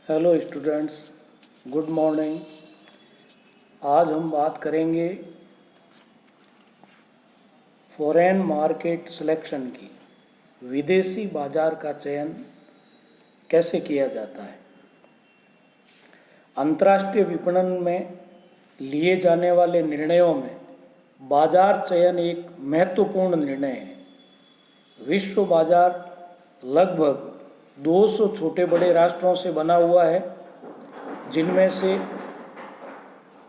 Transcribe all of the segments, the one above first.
Hello students, good morning. आज हम बात करेंगे फॉरेन मार्केट सिलेक्शन की। विदेशी बाजार का चयन कैसे किया जाता है। अंतर्राष्ट्रीय विपणन में लिए जाने वाले निर्णयों में बाजार चयन एक महत्वपूर्ण निर्णय है। विश्व बाजार लगभग 200 छोटे बड़े राष्ट्रों से बना हुआ है, जिनमें से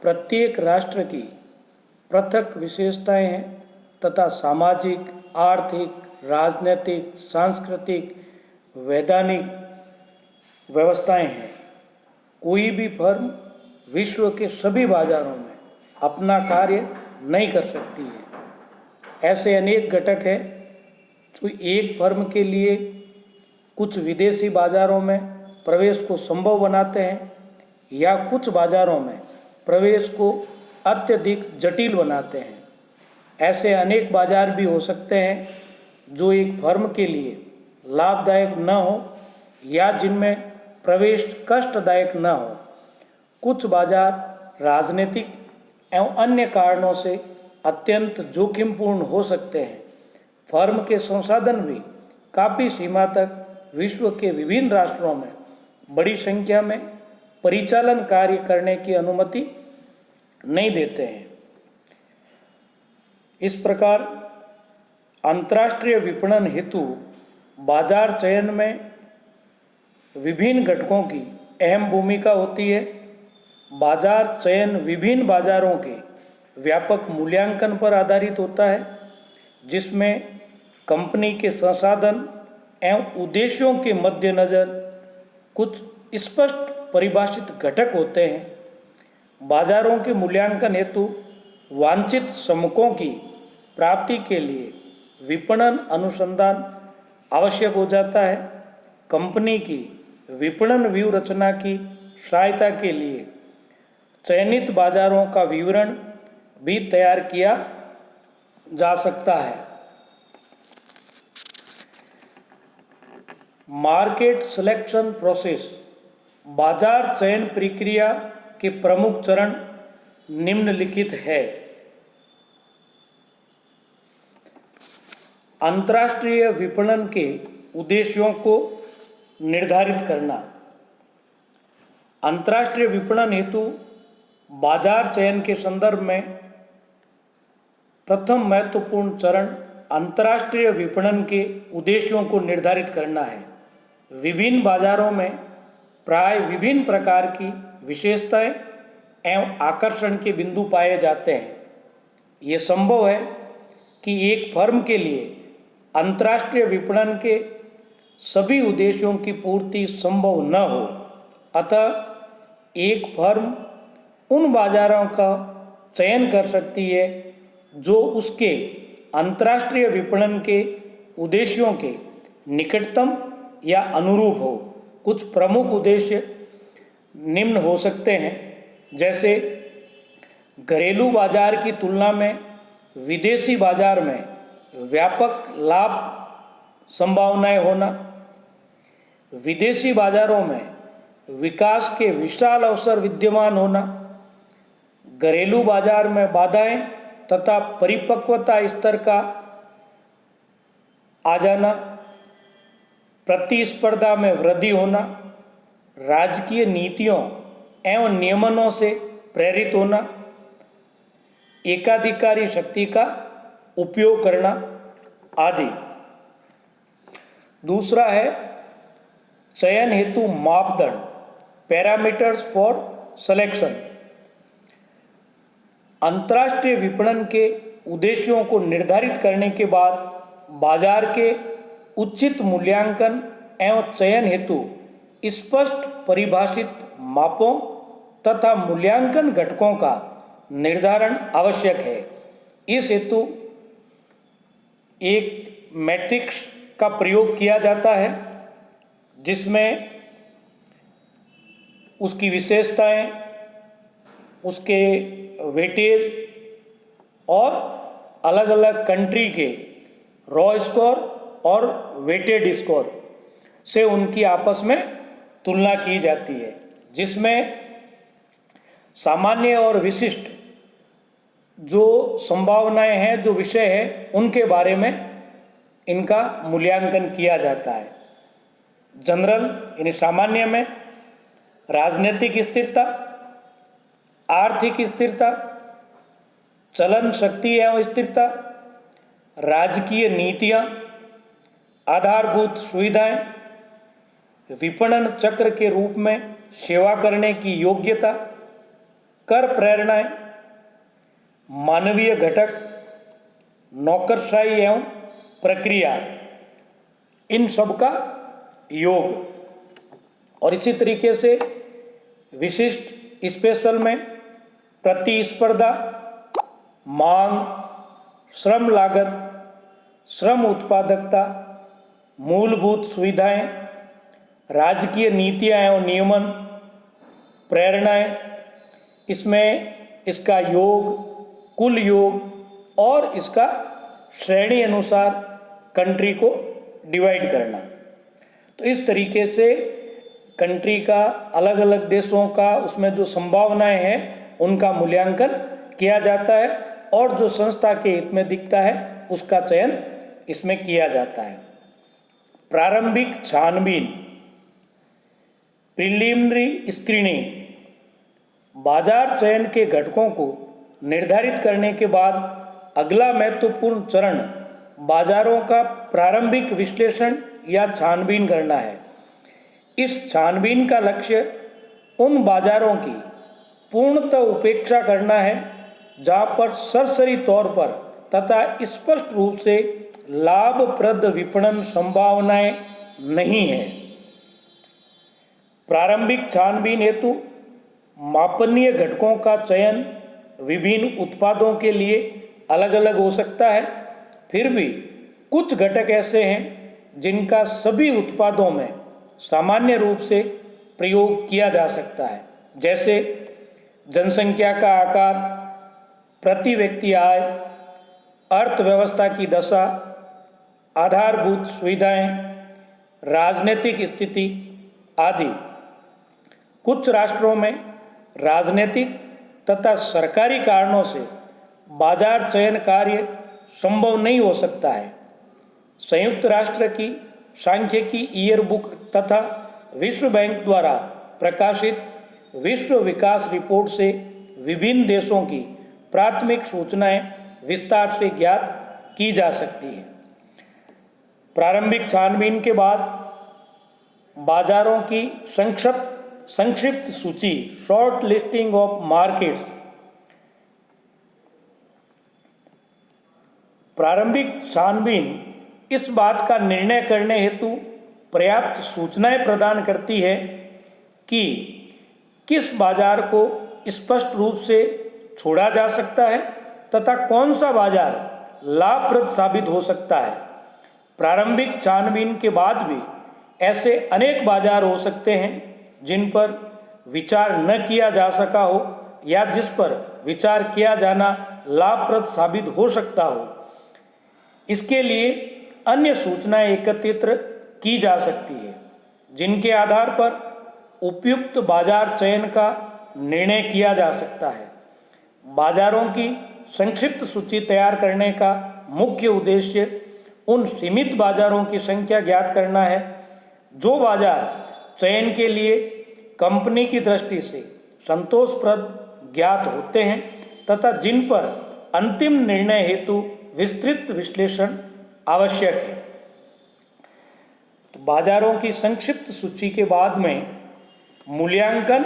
प्रत्येक राष्ट्र की पृथक विशेषताएं हैं तथा सामाजिक, आर्थिक, राजनीतिक, सांस्कृतिक, वैधानिक व्यवस्थाएं हैं। कोई भी फर्म विश्व के सभी बाजारों में अपना कार्य नहीं कर सकती है। ऐसे अनेक घटक हैं जो एक फर्म के लिए कुछ विदेशी बाजारों में प्रवेश को संभव बनाते हैं या कुछ बाजारों में प्रवेश को अत्यधिक जटिल बनाते हैं। ऐसे अनेक बाजार भी हो सकते हैं जो एक फर्म के लिए लाभदायक न हो या जिनमें प्रवेश कष्टदायक न हो। कुछ बाजार राजनीतिक एवं अन्य कारणों से अत्यंत जोखिमपूर्ण हो सकते हैं। फर्म के संसाधन भी काफ़ी सीमा तक विश्व के विभिन्न राष्ट्रों में बड़ी संख्या में परिचालन कार्य करने की अनुमति नहीं देते हैं। इस प्रकार अंतर्राष्ट्रीय विपणन हेतु बाजार चयन में विभिन्न घटकों की अहम भूमिका होती है। बाजार चयन विभिन्न बाजारों के व्यापक मूल्यांकन पर आधारित होता है, जिसमें कंपनी के संसाधन एवं उद्देश्यों के मद्देनज़र कुछ स्पष्ट परिभाषित घटक होते हैं। बाजारों के मूल्यांकन हेतु वांछित समकों की प्राप्ति के लिए विपणन अनुसंधान आवश्यक हो जाता है। कंपनी की विपणन व्यूह रचना की सहायता के लिए चयनित बाजारों का विवरण भी तैयार किया जा सकता है। Market selection process. बाजार चयन प्रक्रिया के प्रमुख चरण निम्नलिखित है। अंतर्राष्ट्रीय विपणन के उद्देश्यों को निर्धारित करना। अंतर्राष्ट्रीय विपणन हेतु बाजार चयन के संदर्भ में प्रथम महत्वपूर्ण चरण अंतर्राष्ट्रीय विपणन के उद्देश्यों को निर्धारित करना है। विभिन्न बाजारों में प्राय विभिन्न प्रकार की विशेषताएं एवं आकर्षण के बिंदु पाए जाते हैं। ये संभव है कि एक फर्म के लिए अंतर्राष्ट्रीय विपणन के सभी उद्देश्यों की पूर्ति संभव न हो, अतः एक फर्म उन बाजारों का चयन कर सकती है जो उसके अंतर्राष्ट्रीय विपणन के उद्देश्यों के निकटतम या अनुरूप हो। कुछ प्रमुख उद्देश्य निम्न हो सकते हैं, जैसे घरेलू बाजार की तुलना में विदेशी बाजार में व्यापक लाभ संभावनाएं होना, विदेशी बाजारों में विकास के विशाल अवसर विद्यमान होना, घरेलू बाजार में बाधाएं तथा परिपक्वता स्तर का आ जाना, प्रतिस्पर्धा में वृद्धि होना, राजकीय नीतियों एवं नियमनों से प्रेरित होना, एकाधिकारी शक्ति का उपयोग करना आदि। दूसरा है चयन हेतु मापदंड, पैरामीटर्स फॉर सिलेक्शन। अंतर्राष्ट्रीय विपणन के उद्देश्यों को निर्धारित करने के बाद बाजार के उचित मूल्यांकन एवं चयन हेतु स्पष्ट परिभाषित मापों तथा मूल्यांकन घटकों का निर्धारण आवश्यक है। इस हेतु एक मैट्रिक्स का प्रयोग किया जाता है, जिसमें उसकी विशेषताएं, उसके वेटेज और अलग अलग कंट्री के रॉ स्कोर और वेटेड स्कोर से उनकी आपस में तुलना की जाती है, जिसमें सामान्य और विशिष्ट जो संभावनाएं हैं, जो विषय है, उनके बारे में इनका मूल्यांकन किया जाता है। जनरल यानी सामान्य में राजनीतिक स्थिरता, आर्थिक स्थिरता, चलन शक्ति एवं स्थिरता, राजकीय नीतियाँ, आधारभूत सुविधाएं, विपणन चक्र के रूप में सेवा करने की योग्यता, कर प्रेरणाएं, मानवीय घटक, नौकरशाही एवं प्रक्रिया, इन सब का योग। और इसी तरीके से विशिष्ट स्पेशल में प्रतिस्पर्धा, मांग, श्रम लागत, श्रम उत्पादकता, मूलभूत सुविधाएं, राजकीय नीतियां एवं नियमन, प्रेरणाएं, इसमें इसका योग, कुल योग और इसका श्रेणी अनुसार कंट्री को डिवाइड करना। तो इस तरीके से कंट्री का, अलग अलग देशों का, उसमें जो संभावनाएं हैं उनका मूल्यांकन किया जाता है और जो संस्था के हित में दिखता है उसका चयन इसमें किया जाता है। प्रारंभिक छानबीन, प्रिलिमिनरी स्क्रीनिंग, बाजार चयन के घटकों को निर्धारित करने के बाद अगला महत्वपूर्ण चरण बाजारों का प्रारंभिक विश्लेषण या छानबीन करना है। इस छानबीन का लक्ष्य उन बाजारों की पूर्णतः उपेक्षा करना है जहां पर सरसरी तौर पर तथा स्पष्ट रूप से लाभप्रद विपणन संभावनाएं नहीं हैं। प्रारंभिक छानबीन हेतु मापनीय घटकों का चयन विभिन्न उत्पादों के लिए अलग अलग हो सकता है, फिर भी कुछ घटक ऐसे हैं जिनका सभी उत्पादों में सामान्य रूप से प्रयोग किया जा सकता है, जैसे जनसंख्या का आकार, प्रति व्यक्ति आय, अर्थव्यवस्था की दशा, आधारभूत सुविधाएं, राजनीतिक स्थिति आदि। कुछ राष्ट्रों में राजनीतिक तथा सरकारी कारणों से बाजार चयन कार्य संभव नहीं हो सकता है। संयुक्त राष्ट्र की सांख्यिकी ईयरबुक तथा विश्व बैंक द्वारा प्रकाशित विश्व विकास रिपोर्ट से विभिन्न देशों की प्राथमिक सूचनाएं विस्तार से ज्ञात की जा सकती है। प्रारंभिक छानबीन के बाद बाजारों की संक्षिप्त सूची, शॉर्ट लिस्टिंग ऑफ मार्केट्स। प्रारंभिक छानबीन इस बात का निर्णय करने हेतु पर्याप्त सूचनाएं प्रदान करती है कि किस बाजार को स्पष्ट रूप से छोड़ा जा सकता है तथा कौन सा बाजार लाभप्रद साबित हो सकता है। प्रारंभिक छानबीन के बाद भी ऐसे अनेक बाजार हो सकते हैं जिन पर विचार न किया जा सका हो या जिस पर विचार किया जाना लाभप्रद साबित हो सकता हो। इसके लिए अन्य सूचनाएं एकत्रित की जा सकती है जिनके आधार पर उपयुक्त बाजार चयन का निर्णय किया जा सकता है। बाजारों की संक्षिप्त सूची तैयार करने का मुख्य उद्देश्य उन सीमित बाजारों की संख्या ज्ञात करना है जो बाजार चयन के लिए कंपनी की दृष्टि से संतोषप्रद ज्ञात होते हैं तथा जिन पर अंतिम निर्णय हेतु विस्तृत विश्लेषण आवश्यक है। तो बाजारों की संक्षिप्त सूची के बाद में मूल्यांकन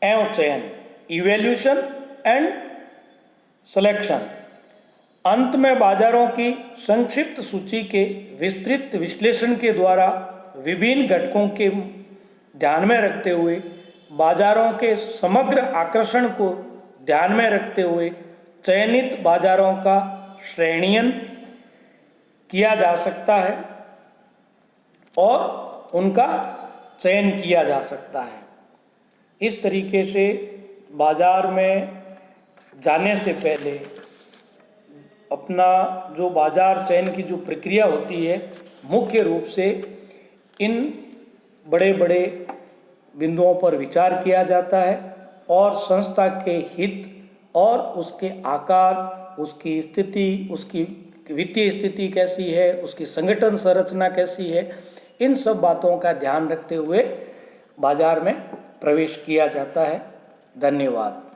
एवं चयन, इवैल्यूएशन एंड सिलेक्शन। अंत में बाजारों की संक्षिप्त सूची के विस्तृत विश्लेषण के द्वारा विभिन्न घटकों के ध्यान में रखते हुए बाजारों के समग्र आकर्षण को ध्यान में रखते हुए चयनित बाजारों का श्रेणीयन किया जा सकता है और उनका चयन किया जा सकता है। इस तरीके से बाजार में जाने से पहले अपना जो बाजार चयन की जो प्रक्रिया होती है, मुख्य रूप से इन बड़े बड़े बिंदुओं पर विचार किया जाता है और संस्था के हित और उसके आकार, उसकी स्थिति, उसकी वित्तीय स्थिति कैसी है, उसकी संगठन संरचना कैसी है, इन सब बातों का ध्यान रखते हुए बाजार में प्रवेश किया जाता है। धन्यवाद।